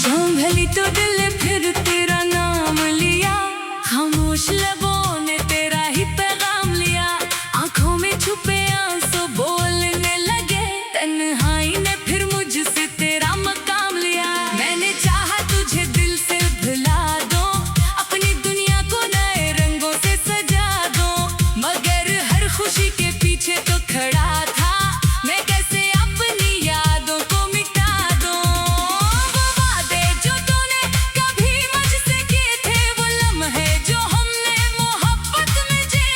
संभली तो दिल फिर तेरा नाम लिया, खामोश लबों ने तेरा ही पैगाम लिया। आंखों में छुपे आंसू बोलने लगे, तन्हाई ने फिर मुझसे तेरा मकाम लिया। मैंने चाहा तुझे दिल से भुला दो, अपनी दुनिया को नए रंगों से सजा दो, मगर हर खुशी के पीछे तो खड़ा था मैं, कैसे अपनी यादों को मिटा दूं। वो वादे जो तूने कभी मुझसे किए थे, वो लम्हे जो हमने मोहब्बत में जिए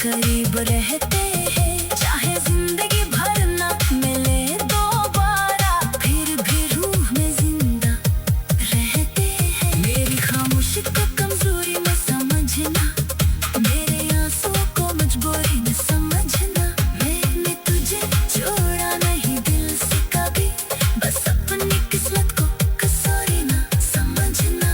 करीब रहते हैं, चाहे जिंदगी भर ना मिले दोबारा, फिर भी रूह में जिंदा रहते हैं। मेरी खामोशी को कमजोरी में समझना, मेरे आंसुओं को मजबूरी में समझना। मैंने तुझे छोड़ा नहीं दिल से कभी, बस अपनी किस्मत को कसौटी ना समझना।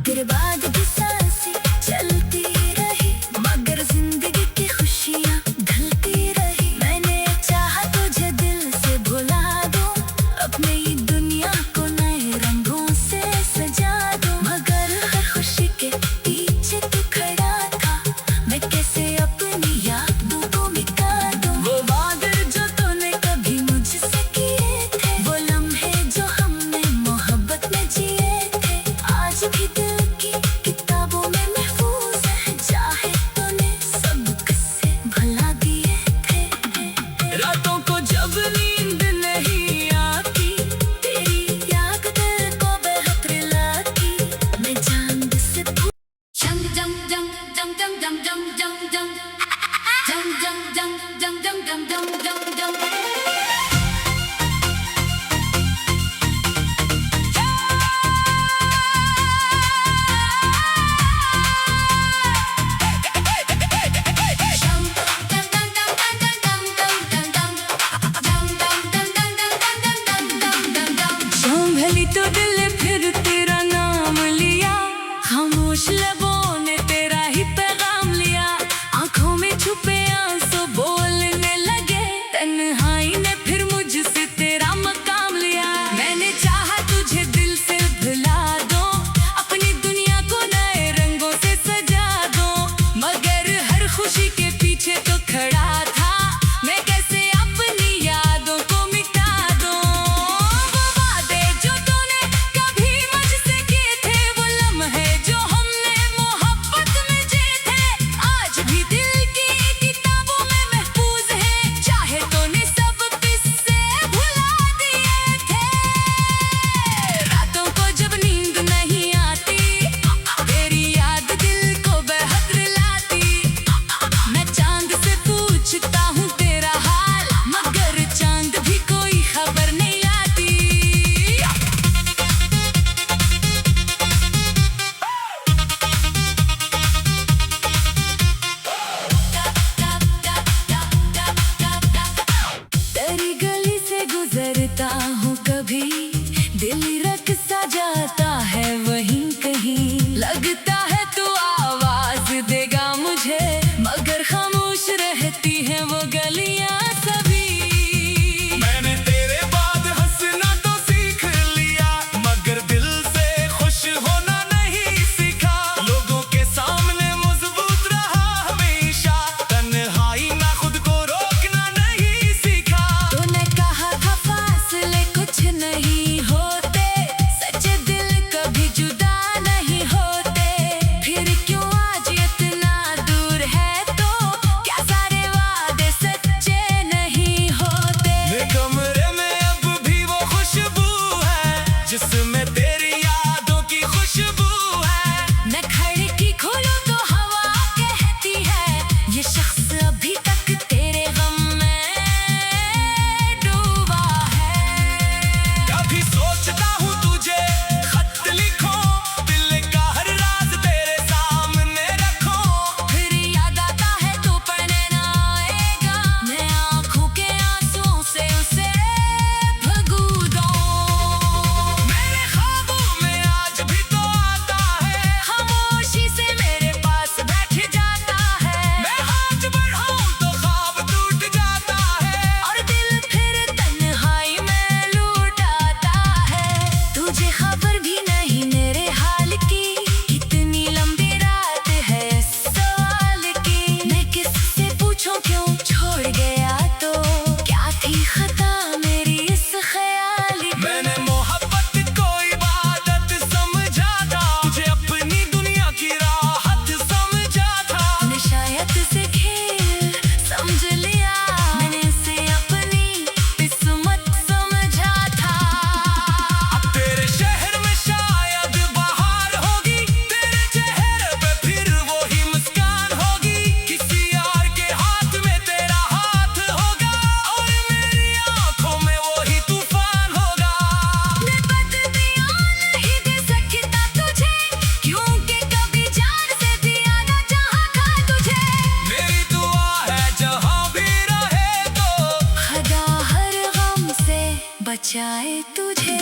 तेरे बाद भी सांसें चलती रही, मगर जिंदगी की खुशियाँ ढलती रही। मैंने चाहा तुझे दिल से भुला दूं, अपने ही दुनिया को नए रंगों से सजा दूं, मगर हर खुशी के पीछे तू खड़ा था, मैं कैसे अपनी यादों को मिटा दूं। वो वादे जो तूने कभी मुझसे किए थे, वो लम्हे जो हमने मोहब्बत में जिए थे, आज भी दिल की किताबों में महफूज है, चाहे तूने सब किस्से भुला दिए थे। रातों को जब नींद नहीं आती, तेरी याद दिल को बेहद रुलाती, मैं चांद से जंग जंग जंग जंग जंग जंग जंग जंग जंग जंग जंग जंग जंग जंग जंग जंग जंग। संभली तो दिल फिर तेरा नाम लिया, खामोश लबों ने तेरा ही पैगाम लिया, आंखों में छुपे आंसू बोलने लगे, तन्हाई ने फिर मुझसे तेरा मकाम लिया। मैंने चाहा तुझे दिल से भुला दो, अपनी दुनिया को नए रंगों से सजा दो, मगर हर खुशी के पीछे तो खड़ा था, मैं कैसे अपनी यादों को मिटा दूं। वो वादे जो तूने कभी मुझसे किए थे, वो लम्हे जो हमने मोहब्बत में जिए थे, आज भी दिल की किताबों में महफूज है, चाहे तूने सब किस्से भुला दिए थे। रातों को जब नींद नहीं आती, तेरी याद दिल को बेहद रुलाती, मैं चांद से पूछता हूँ तेरा हाल, मगर चांद भी कोई खबर नहीं आती। तेरी गली से गुजरता हूँ कभी, दिल रख सा जाता है वहीं कहीं, लगता है तू आवाज देगा मुझे, मगर खामोश रहती है वो गलियां सभी। मैंने तेरे बाद हंसना तो सीख लिया, मगर दिल से खुश होना नहीं सीखा, लोगों के सामने मजबूत रहा हमेशा, तन्हाई ना खुद को रोकना नहीं सीखा। तूने कहा था फासले कुछ नहीं होते, सच्चे दिल कभी जुदा नहीं होते, फिर क्यों आज इतना दूर है तो, क्या सारे वादे सच्चे नहीं होते। मेरे कमरे में अब भी वो खुशबू है, जिसमें तेरी यादों की खुशबू है। मैं खिड़की खोलूं तो हवा कहती है, ये शख्स अभी तक तेरे गम में डूबा है। कभी सोचता हूँ तुझे खत लिखो, दिल का हर राज तेरे सामने रखो, फिर याद आता है तो पढ़ने ना आएगा, मैं आंखों के आंसुओं से उसे भगू दूं। मेरे ख्वाबों में आज भी तो आता है, खामोशी से बचाए तुझे।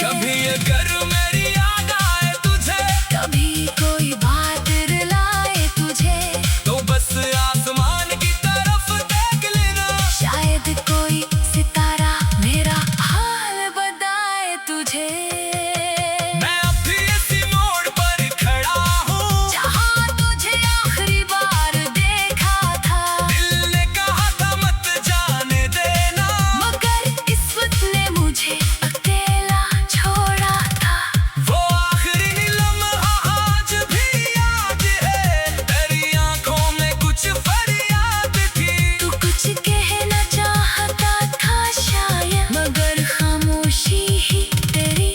कभी अगर मेरी याद आए तुझे, कभी कोई बात रुलाए तुझे, तो बस आसमान की तरफ देख लेना। शायद कोई सितारा मेरा हाल बताए तुझे। मैं अभी इसी मोड़ पर खड़ा हूँ, जहाँ तुझे आखिरी बार देखा था। दिल ने कहा था मत जाने देना, मगर इस वक्त ने मुझे अकेला छोड़ा था। वो आखिरी लम्हा आज भी याद है। तेरी आंखों में कुछ फरियाद थी, तू कुछ कहना चाहता था शायद, मगर खामोशी ही तेरी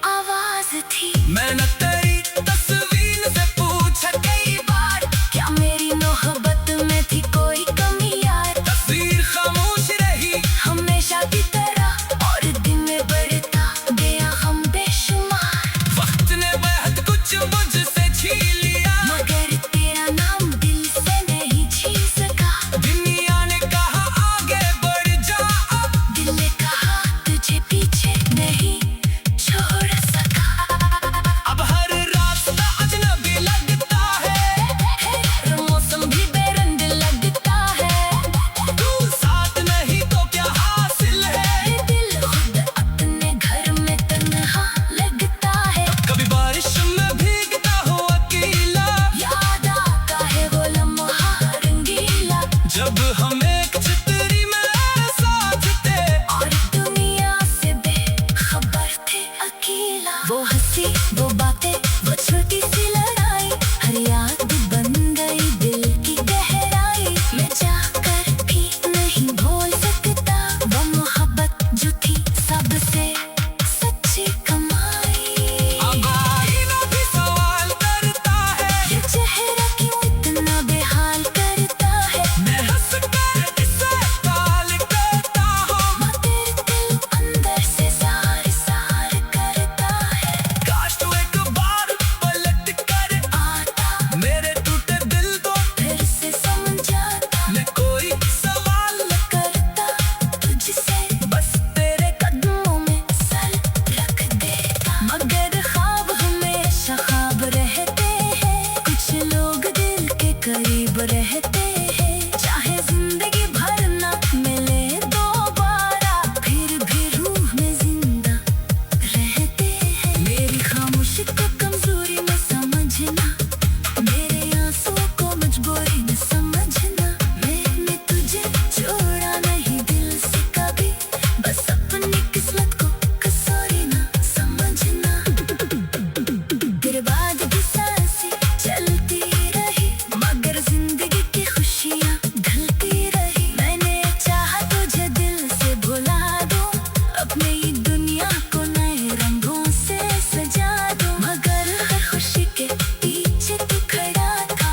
आवाज थी। मैंने तेरी तस्वीर से पूछा कई बार, क्या मेरी मोहब्बत में थी कोई कमी यार? तस्वीर खामोश रही हमेशा की तरह, और दिन में बढ़ता गया हम बेशुमार। वक्त ने बेहद कुछ मुझसे छीन लिया, मगर तेरा नाम दिल से नहीं छीन सका। दुनिया ने कहा आगे बढ़ जा अब, दिल ने कहा तुझे पीछे नहीं छोड़ सका। अब हर रास्ता अजनबी लगता है, हर मौसम भी बेरंग लगता है। तू साथ नहीं तो क्या हासिल है। ये दिल खुद अपने घर में तन्हा लगता है। कभी बारिश में भीगता हो अकेला, याद आता है वो लम्हा रंगीला, जब हम एक छतरी में साथ थे। और दुनिया से बेखबर थे अकेला। वो हंसी, वो बातें, वो छोटी सी लड़ाई, हर याद बन गई दिल की गहराई। मैं जाकर भी नहीं भूल सकता वो मोहब्बत जो थी सबसे सच्ची कमाई। अब आईना भी सवाल करता है, ये चेहरा क्यों इतना बेहाल करता है? मैं हंस कर इसे टाल करता हूँ। मगर दिल अंदर से सार सार करता है। काश तू एक बार पलट कर आता मेरे टूटे दिल को फिर से समझाता, मैं कोई सवाल करता तुझसे बस तेरे कदमों में सर रख देता। मगर ख्वाब हमेशा ख्वाब रहते हैं, कुछ लोग दिल के करीब रहते हैं। चाहे जिंदगी भर ना मिले दोबारा, फिर भी रूह में जिंदा रहते हैं। मेरी खामोशी को कमजोरी में समझना, मेरे आंसुओं को मजबूरी में समझना। मैंने तुझे छोड़ा नहीं दिल से कभी, बस अपनी किस्मत को कसूरी ना समझना। तेरे बाद भी सांसें चलती रही, मगर जिंदगी की खुशियाँ ढलती रही। मैंने चाहा तुझे दिल से भुला दूं, अपने ही दुनिया को नए रंगों से सजा दूं, मगर हर खुशी के पीछे तू खड़ा था।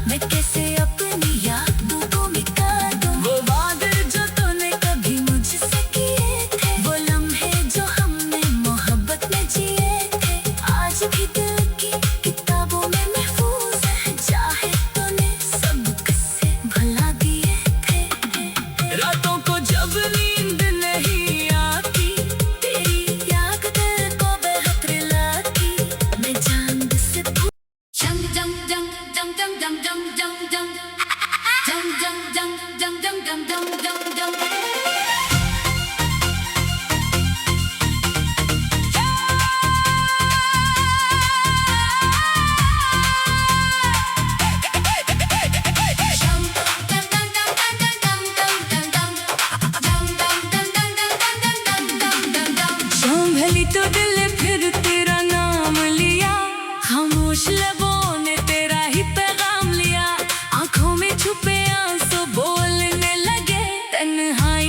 मैं कैसे अपनी यादों को मिटा दूं? वो वादे जो तूने कभी मुझसे किए थे, वो लम्हे जो हमने मोहब्बत में जिए थे, आज भी दिल की किताबों में महफूज है। चाहे तूने सब किस्से भुला दिए थे। रातों को जब नींद नहीं आती, तेरी याद दिल को बेहद रुलाती। मैं चांद से जंग जंग जंग जंग जंग जंग जंग जंग जंग जंग जंग जंग जंग जंग जंग जंग जंग जंग। संभली तो दिल फिर तेरा नाम लिया, खामोश लबों ने तेरा ही पैगाम लिया। आंखों में छुपे आंसू बोलने लगे, तन्हाई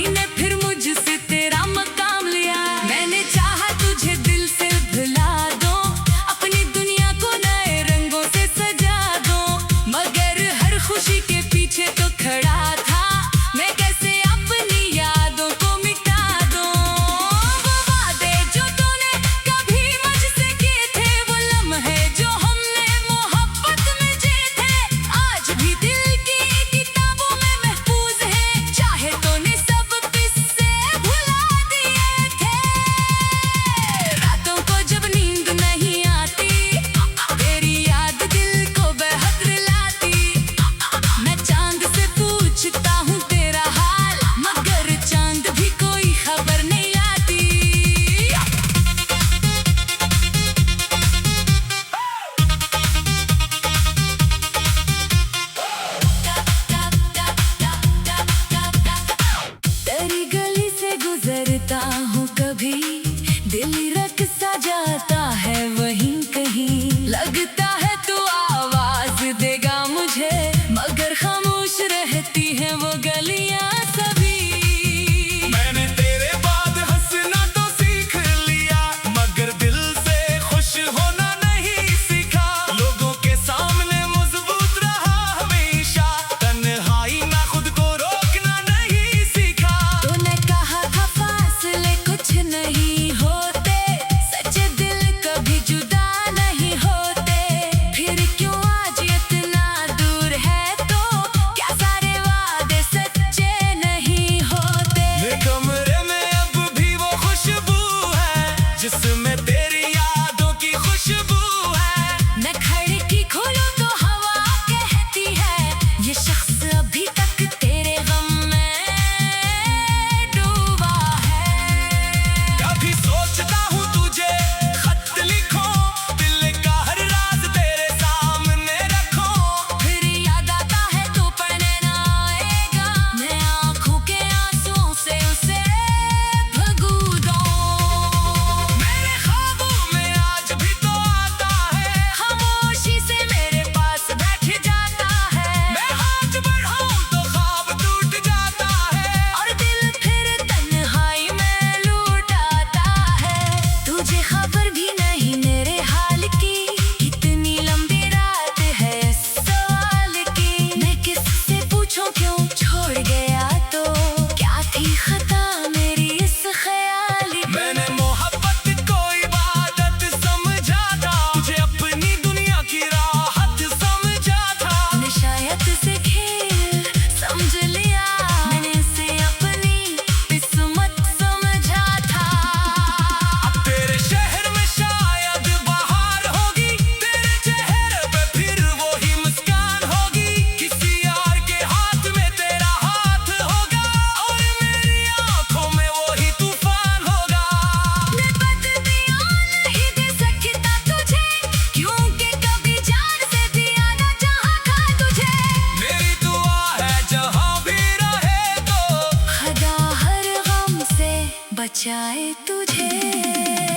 जाए तुझे।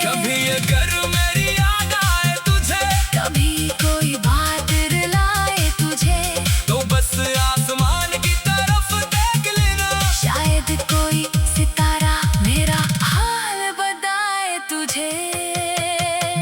कभी अगर मेरी याद आए तुझे, कभी कोई बात रुलाए तुझे, तो बस आसमान की तरफ देख लेना। शायद कोई सितारा मेरा हाल बताए तुझे।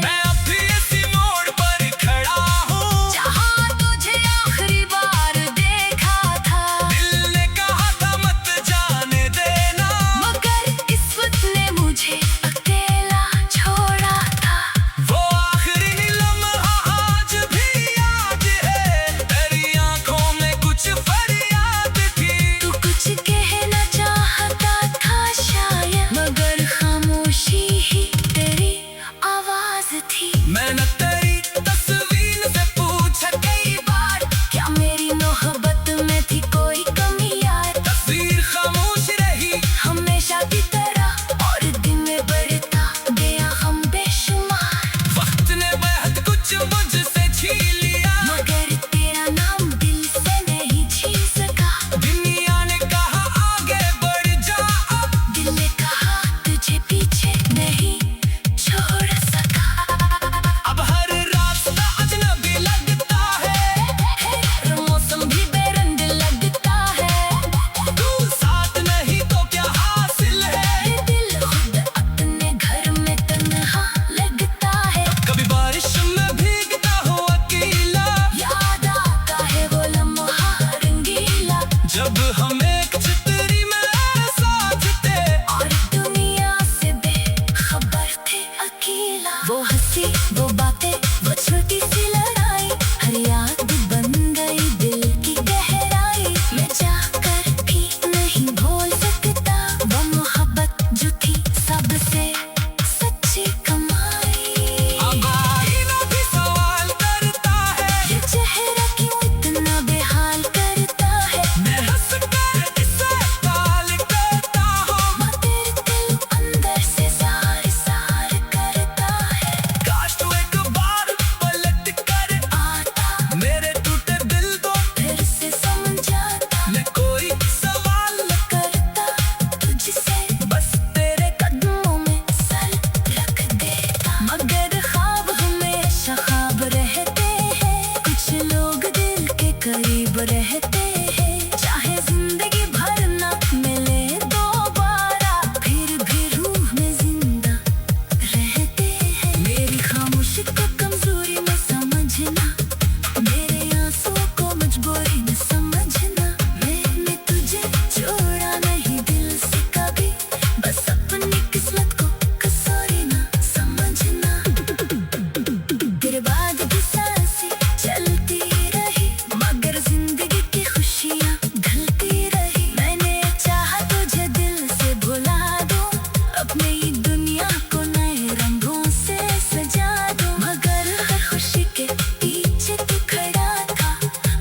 मैं अब भी इसी मोड़ पर खड़ा हूँ, जहाँ तुझे आखिरी बार देखा था। दिल ने कहा था मत जाने देना, मगर किस्मत ने मुझे अकेला छोड़ा था। वो आखिरी लम्हा आज भी याद है, तेरी आंखों में कुछ फरियाद थी। तू कुछ कहना चाहता था शायद, मगर खामोशी ही तेरी आवाज थी। मैंने तेरी तस्वीर से पूछा कई बार, क्या मेरी मोहब्बत में थी कोई कमी यार? तस्वीर खामोश रही हमेशा की तरह, और दिन में बढ़ता गया हम बेशुमार। वक्त ने बेहद कुछ मुझसे छीन लिया, मगर तेरा नाम दिल से नहीं छीन सका। दुनिया ने कहा आगे बढ़ जा अब, दिल ने कहा तुझे पीछे नहीं छोड़ सका। अब हर रास्ता अजनबी लगता है, हर मौसम भी बेरंग लगता है। तू साथ नहीं तो क्या हासिल है। ये दिल खुद अपने घर में तन्हा लगता है। कभी बारिश में भीगता हो अकेला, याद आता है वो लम्हा रंगीला, जब हम एक छतरी में साथ थे। और दुनिया से बेखबर थे अकेला। वो हंसी, वो बातें, वो छोटी सी लड़ाई, हर याद बन गई दिल की गहराई। मैं जाकर भी नहीं भूल सकता वो मोहब्बत जो थी सबसे सच्ची कमाई। अब आईना भी सवाल करता है, ये चेहरा क्यों इतना बेहाल करता है? मैं हंस कर इसे टाल देता हूँ। माँ तेरे दिल अंदर से सार सार करता है। काश तू एक बार पलट कर आता मेरे टूटे दिल को फिर से समझाता, मैं कोई सवाल करता तुझसे बस तेरे कदमों में सर रख देता। मगर ख्वाब हमेशा ख्वाब रहते हैं, कुछ लोग दिल के करीब रहते हैं। चाहे जिंदगी भर ना मिले दोबारा, फिर भी रूह में जिंदा रहते हैं। मेरी खामोशी को कमजोरी में समझना, मेरे आंसुओं को मजबूरी में समझना। मैंने तुझे छोड़ा नहीं दिल से कभी, बस अपनी किस्मत को कसूरी ना समझना। तेरे बाद भी सांसें चलती रही, मगर जिंदगी की खुशियाँ ढलती रही। मैंने चाहा तुझे दिल से भुला दूं, अपनी ही दुनिया को नए रंगों से सजा दूं, मगर हर खुशी के पीछे तू खड़ा था।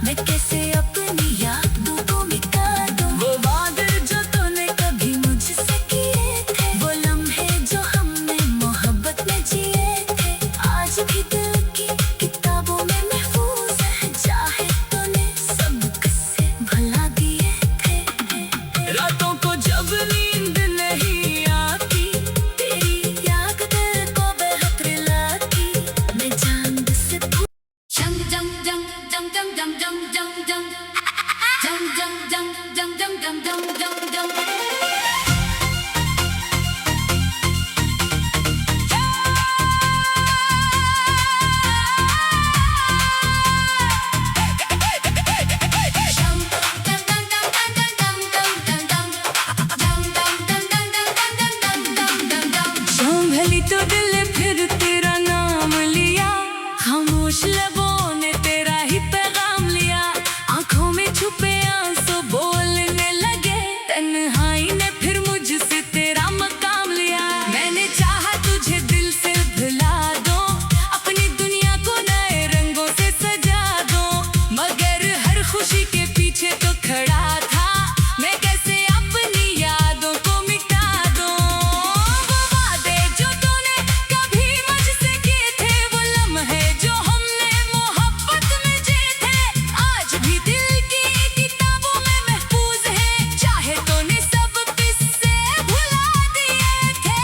मैं कैसे अपनी यादों को मिटा दूं? वो वादे जो तूने कभी मुझसे किए थे, वो लम्हे जो हमने मोहब्बत में जिए थे, आज भी दिल की किताबों में महफूज है। चाहे तूने सब किस्से भुला दिए थे। रातों को जब नींद नहीं आती, तेरी याद दिल को बेहद रुलाती। मैं चांद से जंग जंग जंग जंग जंग जंग जंग जंग जंग जंग जंग जंग जंग जंग जंग जंग जंग जंग। संभली तो दिल फिर तेरा नाम लिया, खामोश लबों ने तेरा ही पैगाम लिया। आंखों में छुपे आंसू बोलने लगे, तन्हाई ने फिर मुझसे तेरा मकाम लिया। मैंने चाहा तुझे दिल से भुला दो, अपनी दुनिया को नए रंगों से सजा दो, मगर हर खुशी के पीछे तो खड़ा था। मैं कैसे अपनी यादों को मिटा दूं? वो वादे जो तूने कभी मुझसे किए थे, वो लम्हे जो हमने मोहब्बत में जिए थे, आज भी दिल की किताबों में महफूज है। चाहे तूने सब किस्से भुला दिए थे।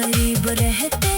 करीब रहते